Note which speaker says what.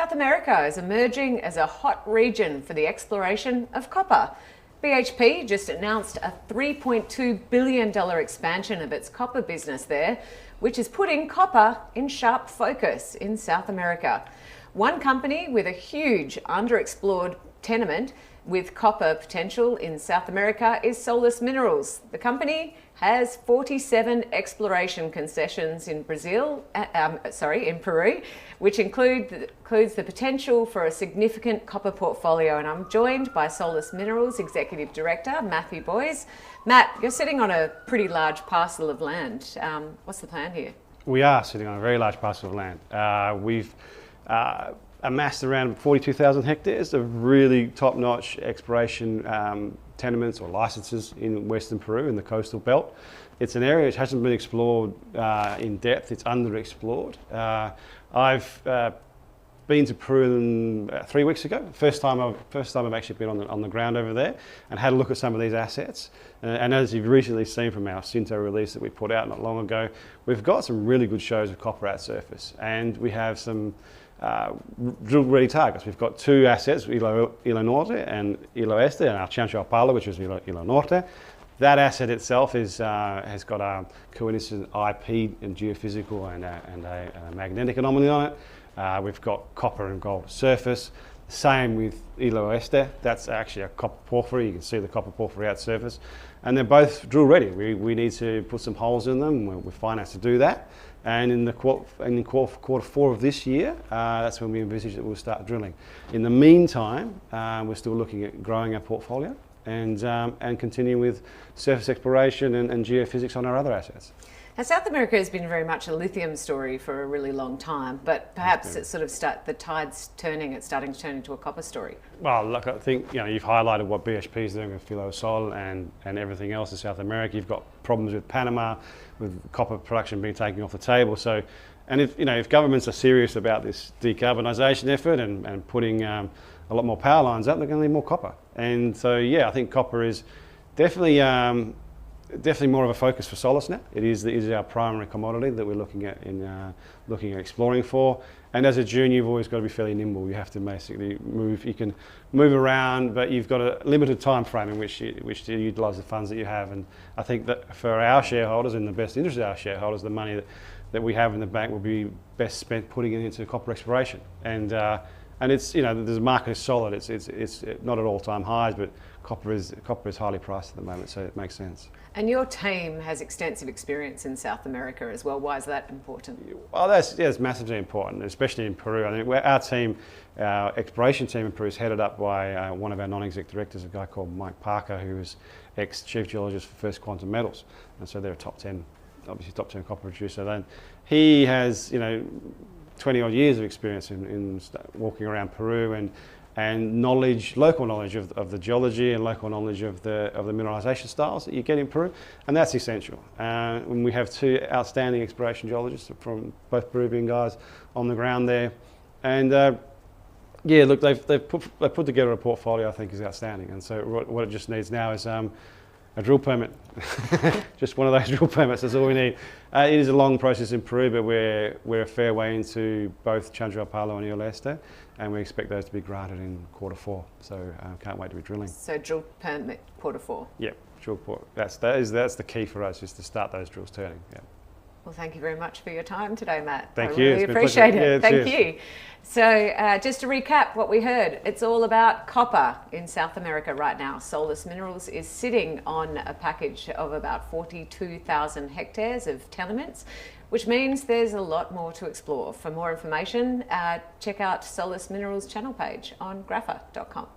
Speaker 1: South America is emerging as a hot region for the exploration of copper. BHP just announced a $3.2 billion expansion of its copper business there, which is putting copper in sharp focus in South America. One company with a huge underexplored tenement with copper potential in South America is Solis Minerals. The company has 47 exploration concessions in Peru, which includes the potential for a significant copper portfolio. And I'm joined by Solis Minerals Executive Director, Matthew Boyes. Matt, you're sitting on a pretty large parcel of land. What's the plan here?
Speaker 2: We are sitting on a very large parcel of land. We've amassed around 42,000 hectares of really top-notch exploration tenements or licenses in Western Peru in the coastal belt. It's an area which hasn't been explored in depth. It's underexplored. I've been to Peru 3 weeks ago. First time I've actually been on the ground over there and had a look at some of these assets. And as you've recently seen from our Cinto release that we put out not long ago, we've got some really good shows of copper at surface, and we have some drill-ready targets. We've got two assets, Ilo Norte and Ilo Este, and our Chancho al Palo, which is Ilo Norte. That asset itself has got a coincident IP and geophysical and a magnetic anomaly on it. We've got copper and gold surface. Same with Ilo Este. That's actually a copper porphyry. You can see the copper porphyry at surface. And they're both drill ready. We need to put some holes in them. We're financed to do that. And in quarter four of this year, that's when we envisage that we'll start drilling. In the meantime, we're still looking at growing our portfolio and continuing with surface exploration and geophysics on our other assets.
Speaker 1: Now, South America has been very much a lithium story for a really long time, but perhaps it's sort of the tide's turning, it's starting to turn into a copper story.
Speaker 2: Well, look, I think you've highlighted what BHP is doing with Filo Sol and everything else in South America. You've got problems with Panama, with copper production being taken off the table. So, and if governments are serious about this decarbonisation effort and putting a lot more power lines up, they're going to need more copper. And so, yeah, I think copper is definitely more of a focus for Solis now. It is our primary commodity that we're looking at exploring for. And as a junior, you've always got to be fairly nimble. You have to basically move. You can move around, but you've got a limited time frame in which to utilise the funds that you have. And I think that for our shareholders, in the best interest of our shareholders, the money that we have in the bank will be best spent putting it into copper exploration. And it's the market is solid. It's not at all-time highs, but copper is highly priced at the moment, so it makes sense.
Speaker 1: And your team has extensive experience in South America as well. Why is that important?
Speaker 2: Well, that's massively important, especially in Peru. I think our exploration team in Peru is headed up by one of our non-exec directors, a guy called Mike Parker, who was ex-chief geologist for First Quantum Metals, and so they're a top 10 copper producer. Then he has 20 odd years of experience in walking around Peru and local knowledge of the geology and local knowledge of the mineralisation styles that you get in Peru, and that's essential. And we have two outstanding exploration geologists from both Peruvian guys on the ground there, and look, they've put together a portfolio I think is outstanding. And so what it just needs now is a drill permit. Just one of those drill permits, that's all we need. It is a long process in Peru, but we're a fair way into both Chancho al Palo and Ilo Este, and we expect those to be granted in quarter four. So can't wait to be drilling.
Speaker 1: So drill permit quarter four?
Speaker 2: Yep, drill port. That's the key for us, is to start those drills turning. Yeah.
Speaker 1: Well, thank you very much for your time today, Matt.
Speaker 2: Thank you.
Speaker 1: I really appreciate it.
Speaker 2: Yeah,
Speaker 1: thank
Speaker 2: cheers.
Speaker 1: you. So just to recap what we heard, it's all about copper in South America right now. Solis Minerals is sitting on a package of about 42,000 hectares of tenements, which means there's a lot more to explore. For more information, check out Solis Minerals channel page on Grafa.com.